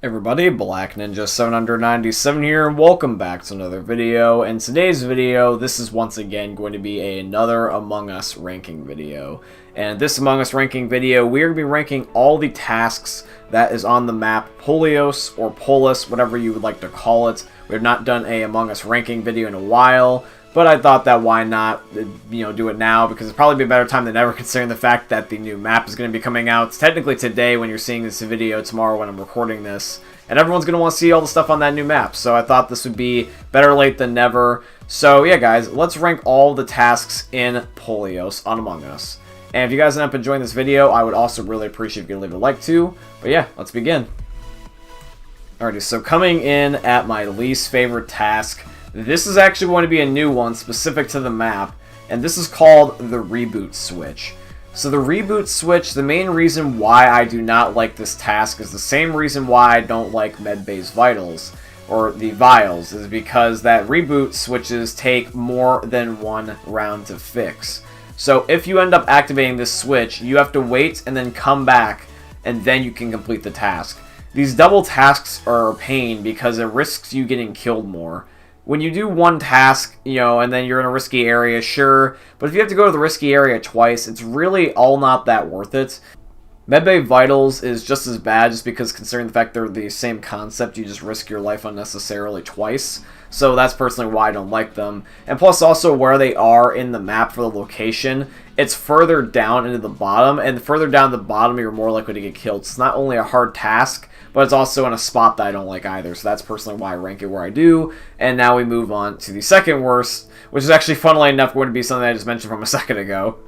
Everybody, Black Ninja 797 here, and welcome back to another video. In today's video, this is once again going to be another Among Us ranking video. And this Among Us ranking video, we are going to be ranking all the tasks that is on the map Polus or Polus, whatever you would like to call it. We have not done a Among Us ranking video in a while, but I thought that why not, do it now, because it'd probably be a better time than ever considering the fact that the new map is going to be coming out. It's technically today when you're seeing this video, tomorrow when I'm recording this, and everyone's going to want to see all the stuff on that new map, so I thought this would be better late than never. So yeah guys, let's rank all the tasks in Polus on Among Us. And if you guys end up enjoying this video, I would also really appreciate if you could leave a like too. But yeah, let's begin. Alrighty, so coming in at my least favorite task, this is actually going to be a new one specific to the map, and this is called the Reboot Switch. So the Reboot Switch, the main reason why I do not like this task is the same reason why I don't like Medbay's Vitals, or the Vials, is because that Reboot Switches take more than one round to fix. So if you end up activating this switch, you have to wait and then come back, and then you can complete the task. These double tasks are a pain because it risks you getting killed more. When you do one task, and then you're in a risky area, sure, but if you have to go to the risky area twice, it's really all not that worth it. Medbay Vitals is just as bad just because considering the fact they're the same concept, you just risk your life unnecessarily twice. So that's personally why I don't like them. And plus also where they are in the map for the location, it's further down into the bottom, and the further down the bottom you're more likely to get killed. So it's not only a hard task, but it's also in a spot that I don't like either. So that's personally why I rank it where I do. And now we move on to the second worst, which is actually funnily enough going to be something I just mentioned from a second ago.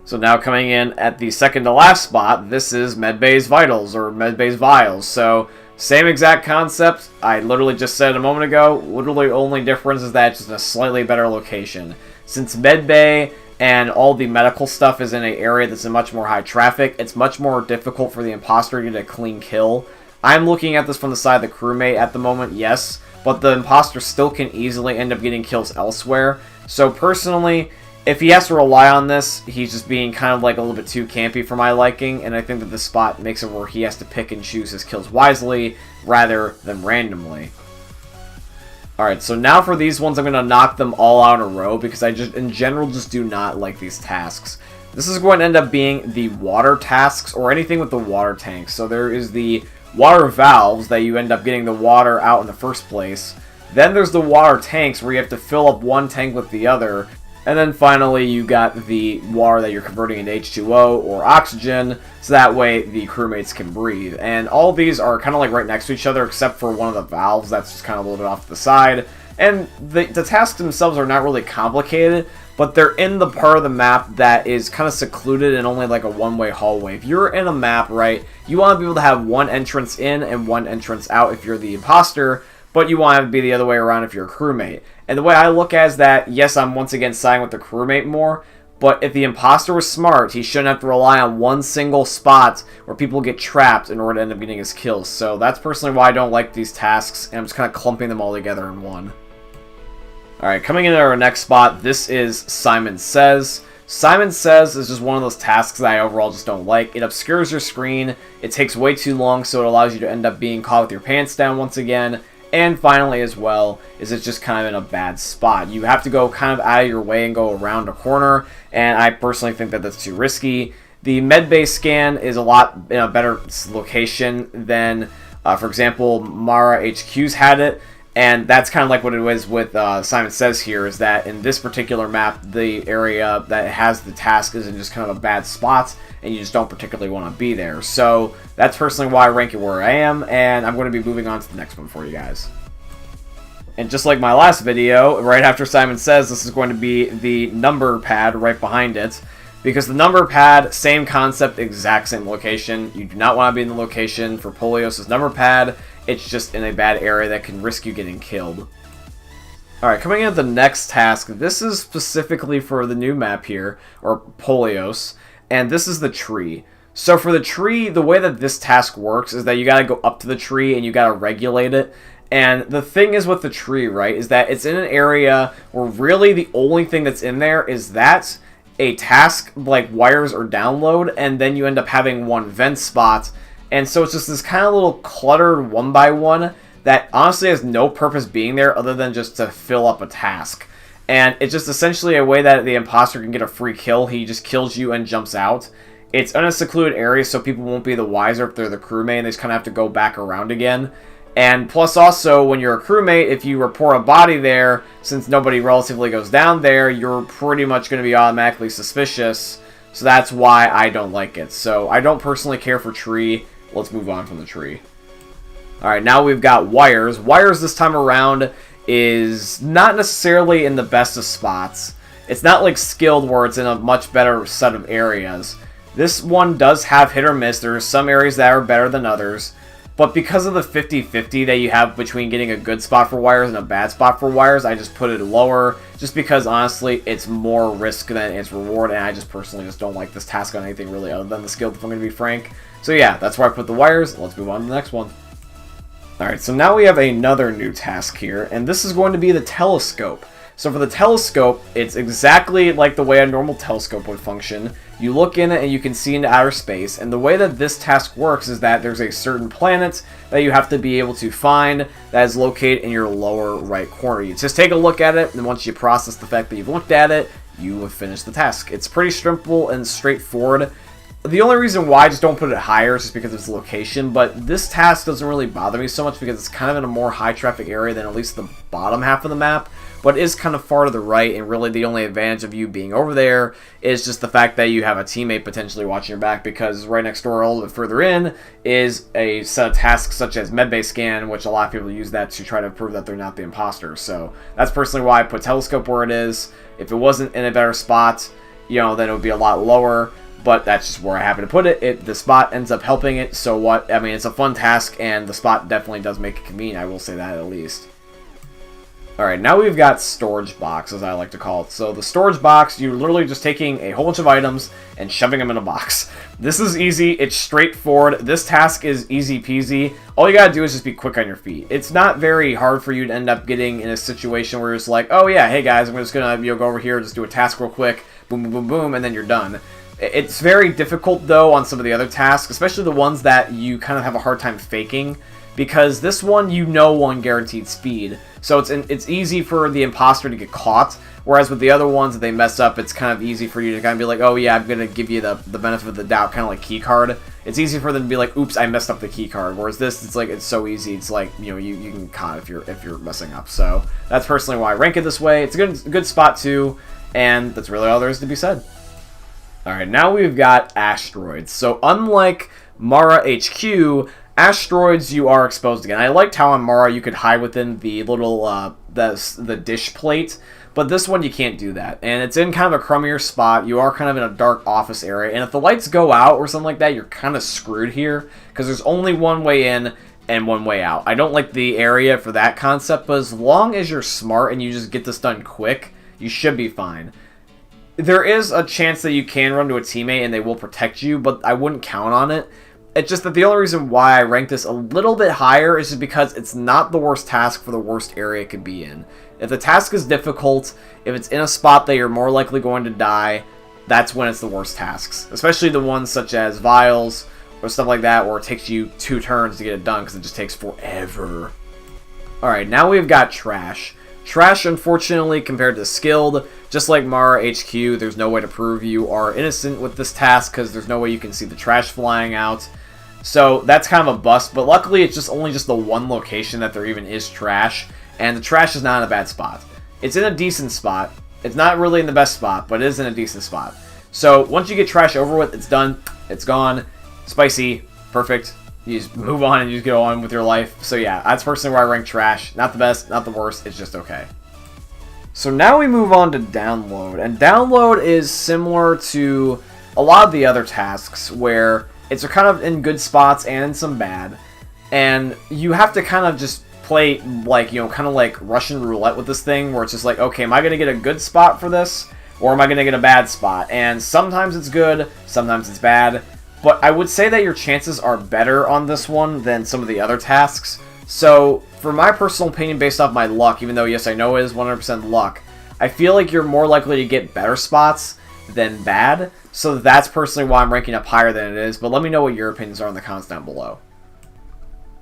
So now coming in at the second to last spot, this is Medbay's Vitals, or Medbay's Vials. So same exact concept, I literally just said a moment ago, literally only difference is that it's just a slightly better location. Since Medbay and all the medical stuff is in an area that's in much more high traffic, it's much more difficult for the imposter to get a clean kill. I'm looking at this from the side of the crewmate at the moment, yes, but the imposter still can easily end up getting kills elsewhere. So personally, if he has to rely on this, he's just being kind of like a little bit too campy for my liking, and I think that this spot makes it where he has to pick and choose his kills wisely rather than randomly. Alright, so now for these ones, I'm going to knock them all out in a row because I just, in general, just do not like these tasks. This is going to end up being the water tasks, or anything with the water tanks. So there is the water valves that you end up getting the water out in the first place. Then there's the water tanks where you have to fill up one tank with the other. And then finally you got the water that you're converting into H2O or oxygen, so that way the crewmates can breathe. And all these are kind of like right next to each other except for one of the valves that's just kind of a little bit off to the side. And the tasks themselves are not really complicated, but they're in the part of the map that is kind of secluded and only like a one-way hallway. If you're in a map, right, you want to be able to have one entrance in and one entrance out if you're the imposter, but you want it to be the other way around if you're a crewmate. And the way I look at it is that, yes, I'm once again siding with the crewmate more, but if the imposter was smart, he shouldn't have to rely on one single spot where people get trapped in order to end up getting his kills. So that's personally why I don't like these tasks, and I'm just kind of clumping them all together in one. Alright, coming into our next spot, this is Simon Says. Simon Says is just one of those tasks that I overall just don't like. It obscures your screen, it takes way too long, so it allows you to end up being caught with your pants down once again. And finally as well, is it's just kind of in a bad spot. You have to go kind of out of your way and go around a corner, and I personally think that that's too risky. The medbay scan is a lot in a better location than, for example, Mara HQ's had it. And that's kind of like what it was with Simon Says here, is that in this particular map, the area that has the task is in just kind of a bad spot, and you just don't particularly want to be there. So that's personally why I rank it where I am, and I'm going to be moving on to the next one for you guys. And just like my last video, right after Simon Says, this is going to be the number pad right behind it. Because the number pad, same concept, exact same location. You do not want to be in the location for Polus' number pad. It's just in a bad area that can risk you getting killed. Alright, coming into the next task, this is specifically for the new map here, or Polus, and this is the tree. So for the tree, the way that this task works is that you gotta go up to the tree and you gotta regulate it, And the thing is with the tree, right, is that it's in an area where really the only thing that's in there is that a task like wires or download, and then you end up having one vent spot. And so it's just this kind of little cluttered 1x1 that honestly has no purpose being there other than just to fill up a task. And it's just essentially a way that the imposter can get a free kill. He just kills you and jumps out. It's in a secluded area, so people won't be the wiser if they're the crewmate, and they just kind of have to go back around again. And plus also, when you're a crewmate, if you report a body there, since nobody relatively goes down there, you're pretty much going to be automatically suspicious. So that's why I don't like it. So I don't personally care for tree. Let's move on from the tree. Alright, now we've got wires. Wires this time around is not necessarily in the best of spots. It's not like skilled where it's in a much better set of areas. This one does have hit or miss. There are some areas that are better than others. But because of the 50-50 that you have between getting a good spot for wires and a bad spot for wires, I just put it lower. Just because, honestly, it's more risk than it's reward. And I just personally just don't like this task on anything really other than the skilled, if I'm going to be frank. So yeah, that's where I put the wires. Let's move on to the next one. Alright, so now we have another new task here. And this is going to be the telescope. So for the telescope, it's exactly like the way a normal telescope would function. You look in it and you can see into outer space, and the way that this task works is that there's a certain planet that you have to be able to find that is located in your lower right corner. You just take a look at it, and once you process the fact that you've looked at it, you have finished the task. It's pretty simple and straightforward. The only reason why I just don't put it higher is just because of its location, but this task doesn't really bother me so much because it's kind of in a more high traffic area than at least the bottom half of the map, but it is kind of far to the right, and really the only advantage of you being over there is just the fact that you have a teammate potentially watching your back, because right next door, a little bit further in, is a set of tasks such as medbay scan, which a lot of people use that to try to prove that they're not the imposter. So that's personally why I put telescope where it is. If it wasn't in a better spot, you know, then it would be a lot lower. But that's just where I happen to put it. The spot ends up helping it, so what? I mean, it's a fun task, and the spot definitely does make it convenient, I will say that at least. Alright, now we've got storage box, as I like to call it. So the storage box, you're literally just taking a whole bunch of items and shoving them in a box. This is easy, it's straightforward. This task is easy peasy. All you gotta do is just be quick on your feet. It's not very hard for you to end up getting in a situation where it's like, oh yeah, hey guys, I'm just gonna go over here, just do a task real quick, boom, boom, boom, boom, and then you're done. It's very difficult, though, on some of the other tasks, especially the ones that you kind of have a hard time faking, because this one, you know, one guaranteed speed, so it's easy for the imposter to get caught, whereas with the other ones, if they mess up, it's kind of easy for you to kind of be like, oh yeah, I'm going to give you the benefit of the doubt, kind of like keycard. It's easy for them to be like, oops, I messed up the keycard, whereas this, it's like, it's so easy, it's like, you know, you can get caught if you're messing up, so that's personally why I rank it this way. It's a good spot, too, and that's really all there is to be said. Alright, now we've got Asteroids. So unlike Mara HQ, Asteroids you are exposed again. I liked how on Mara you could hide within the little the dish plate, but this one you can't do that. And it's in kind of a crummier spot. You are kind of in a dark office area, and if the lights go out or something like that, you're kind of screwed here, because there's only one way in and one way out. I don't like the area for that concept, but as long as you're smart and you just get this done quick, you should be fine. There is a chance that you can run to a teammate and they will protect you, but I wouldn't count on it. It's just that the only reason why I rank this a little bit higher is just because it's not the worst task for the worst area it could be in. If the task is difficult, if it's in a spot that you're more likely going to die, that's when it's the worst tasks. Especially the ones such as vials or stuff like that, where it takes you 2 turns to get it done because it just takes forever. Alright, now we've got trash. Trash, unfortunately, compared to skilled, just like Mara HQ, there's no way to prove you are innocent with this task because there's no way you can see the trash flying out. So that's kind of a bust, but luckily it's just only the one location that there even is trash, and the trash is not in a bad spot. It's in a decent spot. It's not really in the best spot, but it is in a decent spot. So once you get trash over with, it's done, it's gone, spicy, perfect. You just move on and you just go on with your life. So yeah, that's personally where I rank trash. Not the best, not the worst, it's just okay. So now we move on to download. And download is similar to a lot of the other tasks where it's kind of in good spots and in some bad. And you have to kind of just play like, you know, kind of like Russian roulette with this thing, where it's just like, okay, am I going to get a good spot for this? Or am I going to get a bad spot? And sometimes it's good, sometimes it's bad. But I would say that your chances are better on this one than some of the other tasks. So, for my personal opinion, based off my luck, even though, yes, I know it is 100% luck, I feel like you're more likely to get better spots than bad. So that's personally why I'm ranking up higher than it is. But let me know what your opinions are in the comments down below.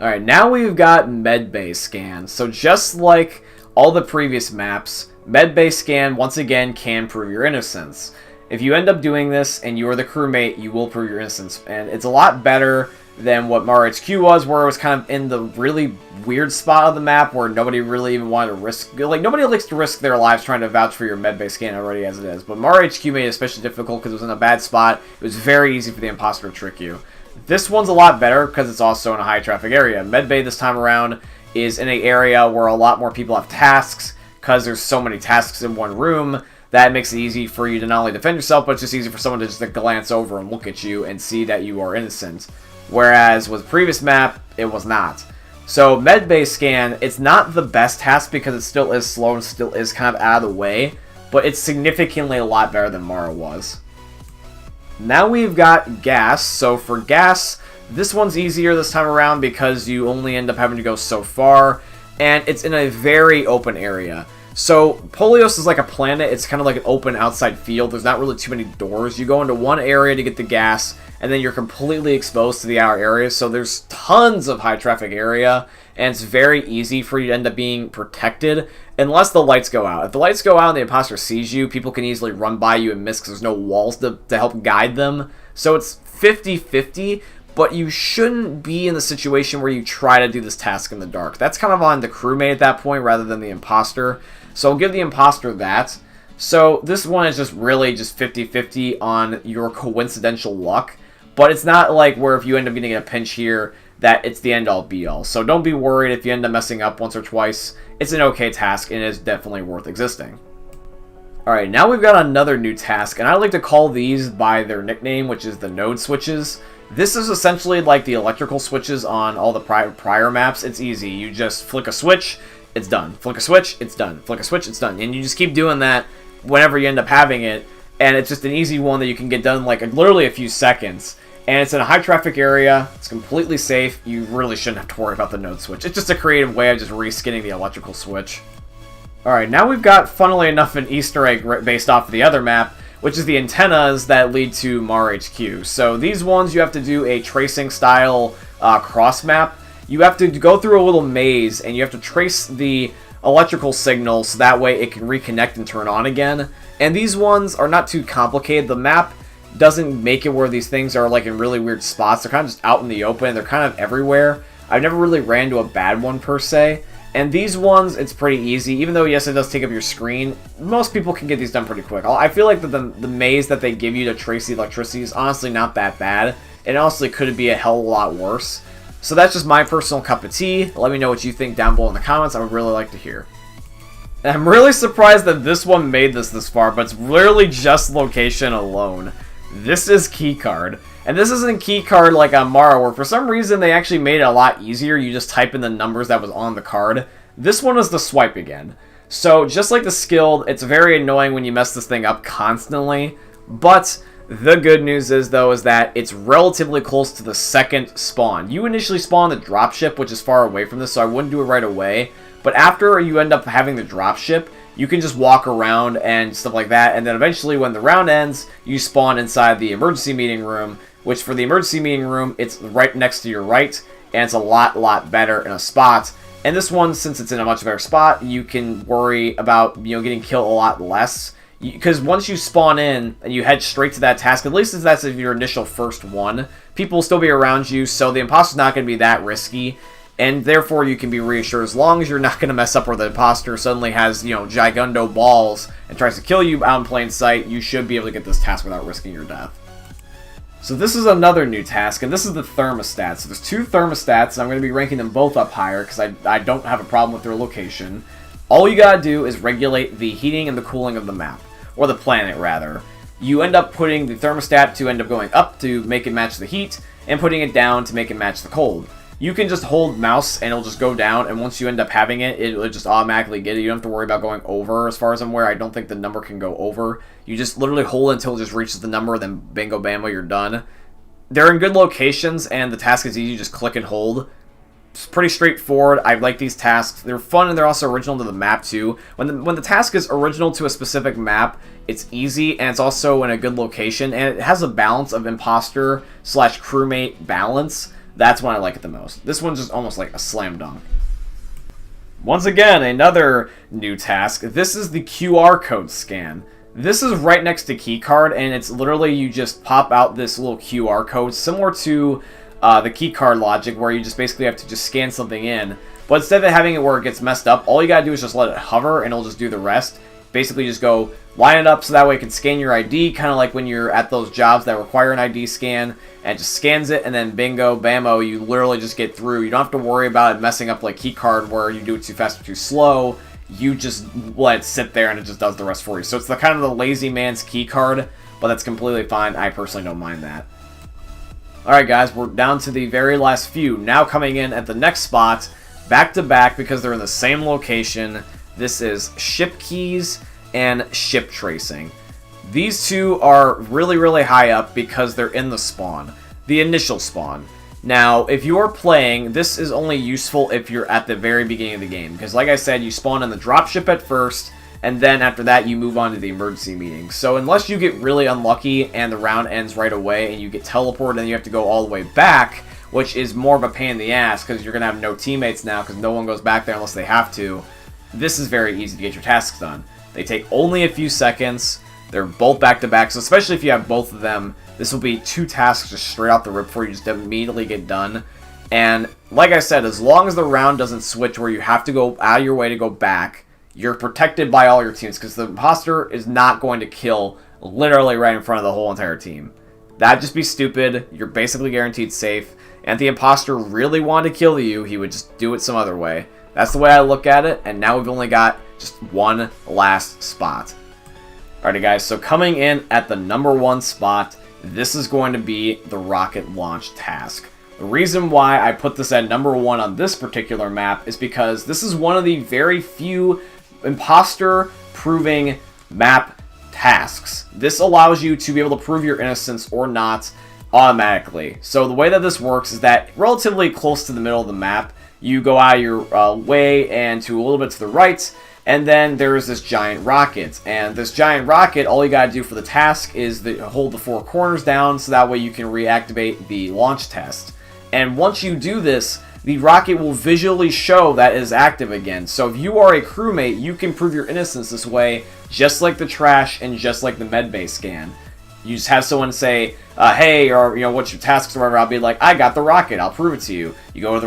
Alright, now we've got Medbay Scan. So just like all the previous maps, Medbay Scan, once again, can prove your innocence. If you end up doing this and you are the crewmate, you will prove your innocence. And it's a lot better than what Mario HQ was, where it was kind of in the really weird spot of the map where nobody really even wanted to risk, like, nobody likes to risk their lives trying to vouch for your medbay scan already as it is. But Mario HQ made it especially difficult because it was in a bad spot. It was very easy for the imposter to trick you. This one's a lot better because it's also in a high traffic area. Medbay this time around is in an area where a lot more people have tasks because there's so many tasks in one room. That makes it easy for you to not only defend yourself, but it's just easy for someone to just glance over and look at you and see that you are innocent. Whereas with the previous map, it was not. So Medbay Scan, it's not the best task because it still is slow and still is kind of out of the way, but it's significantly a lot better than Mara was. Now we've got Gas. So for Gas, this one's easier this time around because you only end up having to go so far, and it's in a very open area. So Polus is like a planet. It's kind of like an open outside field. There's not really too many doors. You go into one area to get the gas, and then you're completely exposed to the outer area. So there's tons of high traffic area, and it's very easy for you to end up being protected unless the lights go out. If the lights go out and the imposter sees you, people can easily run by you and miss because there's no walls to help guide them. So it's 50-50. But you shouldn't be in the situation where you try to do this task in the dark. That's kind of on the crewmate at that point rather than the imposter. So I'll give the imposter that. So this one is just really just 50-50 on your coincidental luck. But it's not like where if you end up getting a pinch here that it's the end-all be-all. So don't be worried if you end up messing up once or twice. It's an okay task and it is definitely worth existing. Alright, now we've got another new task, and I like to call these by their nickname, which is the node switches. This is essentially like the electrical switches on all the prior maps. It's easy. You just flick a switch, it's done. Flick a switch, it's done. Flick a switch, it's done. And you just keep doing that whenever you end up having it, and it's just an easy one that you can get done in like literally a few seconds. And it's in a high traffic area, it's completely safe, you really shouldn't have to worry about the node switch. It's just a creative way of just reskinning the electrical switch. Alright, now we've got, funnily enough, an Easter egg based off of the other map, which is the antennas that lead to Mar HQ. So these ones, you have to do a tracing style cross map. You have to go through a little maze, and you have to trace the electrical signal so that way it can reconnect and turn on again. And these ones are not too complicated. The map doesn't make it where these things are like in really weird spots. They're kind of just out in the open. They're kind of everywhere. I've never really ran into a bad one per se. And these ones, it's pretty easy. Even though, yes, it does take up your screen, most people can get these done pretty quick. I feel like the maze that they give you to trace the electricity is honestly not that bad. It honestly could be a hell of a lot worse. So that's just my personal cup of tea. Let me know what you think down below in the comments. I would really like to hear. And I'm really surprised that this one made this far, but it's literally just location alone. This is keycard. And this isn't keycard like on Mara, where for some reason they actually made it a lot easier. You just type in the numbers that was on the card. This one is the swipe again. So just like the skilled, it's very annoying when you mess this thing up constantly. But the good news is, though, is that it's relatively close to the second spawn. You initially spawn the dropship, which is far away from this, so I wouldn't do it right away. But after you end up having the dropship, you can just walk around and stuff like that. And then eventually when the round ends, you spawn inside the emergency meeting room, which for the emergency meeting room, it's right next to your right, and it's a lot better in a spot. And this one, since it's in a much better spot, you can worry about, getting killed a lot less. Because once you spawn in and you head straight to that task, at least if that's your initial first one, people will still be around you, so the imposter's not going to be that risky. And therefore, you can be reassured as long as you're not going to mess up where the imposter suddenly has, gigundo balls and tries to kill you out in plain sight, you should be able to get this task without risking your death. So this is another new task, and this is the Thermostat. So there's two Thermostats, and I'm going to be ranking them both up higher because I don't have a problem with their location. All you gotta do is regulate the heating and the cooling of the map, or the planet rather. You end up putting the Thermostat to end up going up to make it match the heat, and putting it down to make it match the cold. You can just hold mouse and it'll just go down, and once you end up having it, it'll just automatically get it. You don't have to worry about going over. As far as I'm aware, I don't think the number can go over. You just literally hold it until it just reaches the number, then bingo bambo, you're done. They're in good locations, and the task is easy. You just click and hold. It's pretty straightforward. I like these tasks. They're fun and they're also original to the map too. When the task is original to a specific map, it's easy and it's also in a good location and it has a balance of imposter / crewmate balance. That's when I like it the most. This one's just almost like a slam dunk. Once again, another new task. This is the QR code scan. This is right next to keycard and it's literally you just pop out this little QR code similar to the keycard logic where you just basically have to just scan something in. But instead of having it where it gets messed up, all you gotta do is just let it hover and it'll just do the rest. Basically just go line it up so that way it can scan your ID, kind of like when you're at those jobs that require an ID scan, and it just scans it and then bingo, bammo, you literally just get through. You don't have to worry about it messing up like keycard where you do it too fast or too slow. You just let it sit there and it just does the rest for you. So it's the kind of the lazy man's keycard, but that's completely fine. I personally don't mind that. Alright guys, we're down to the very last few. Now coming in at the next spot, back to back because they're in the same location. This is ship keys and ship tracing. These two are really, really high up because they're in the spawn, the initial spawn. Now, if you are playing, this is only useful if you're at the very beginning of the game, because like I said, you spawn in the dropship at first, and then after that you move on to the emergency meeting. So unless you get really unlucky and the round ends right away and you get teleported and you have to go all the way back, which is more of a pain in the ass because you're going to have no teammates now because no one goes back there unless they have to, this is very easy to get your tasks done. They take only a few seconds, they're both back to back, so especially if you have both of them, this will be 2 tasks just straight out the rip for you, just immediately get done. And like I said, as long as the round doesn't switch where you have to go out of your way to go back, you're protected by all your teams because the imposter is not going to kill literally right in front of the whole entire team. That'd just be stupid. You're basically guaranteed safe. And if the imposter really wanted to kill you, he would just do it some other way. That's the way I look at it, and now we've only got just one last spot. Alrighty guys, so coming in at the number 1 spot, this is going to be the rocket launch task. The reason why I put this at number 1 on this particular map is because this is one of the very few imposter proving map tasks. This allows you to be able to prove your innocence or not automatically. So the way that this works is that relatively close to the middle of the map, you go out of your way and to a little bit to the right, and then there's this giant rocket. And this giant rocket, all you gotta do for the task is hold the 4 corners down so that way you can reactivate the launch test. And once you do this, the rocket will visually show that it is active again. So if you are a crewmate, you can prove your innocence this way, just like the trash and just like the medbay scan. You just have someone say, hey, or, what's your tasks or whatever. I'll be like, I got the rocket. I'll prove it to you. You go to the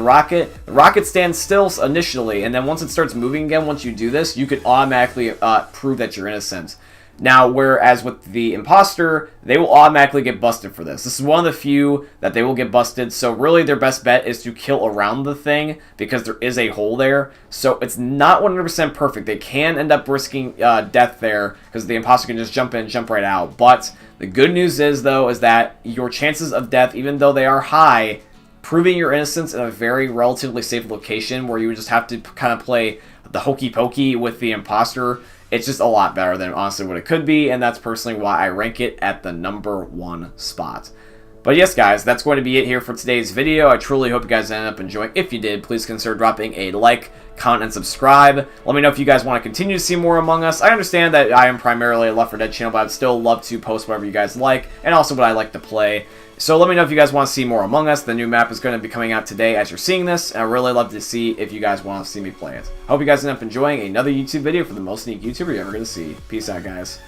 rocket stands still initially, and then once it starts moving again, once you do this, you can automatically prove that you're innocent. Now, whereas with the imposter, they will automatically get busted for this. This is one of the few that they will get busted, so really their best bet is to kill around the thing, because there is a hole there. So it's not 100% perfect. They can end up risking death there, because the imposter can just jump in and jump right out. But the good news is, though, is that your chances of death, even though they are high, proving your innocence in a very relatively safe location where you would just have to kind of play the hokey pokey with the imposter, it's just a lot better than honestly what it could be, and that's personally why I rank it at the number 1 spot. But yes, guys, that's going to be it here for today's video. I truly hope you guys ended up enjoying. If you did, please consider dropping a like, comment, and subscribe. Let me know if you guys want to continue to see more Among Us. I understand that I am primarily a Left 4 Dead channel, but I'd still love to post whatever you guys like, and also what I like to play. So let me know if you guys want to see more Among Us. The new map is going to be coming out today as you're seeing this, and I'd really love to see if you guys want to see me play it. Hope you guys end up enjoying another YouTube video for the most unique YouTuber you're ever going to see. Peace out, guys.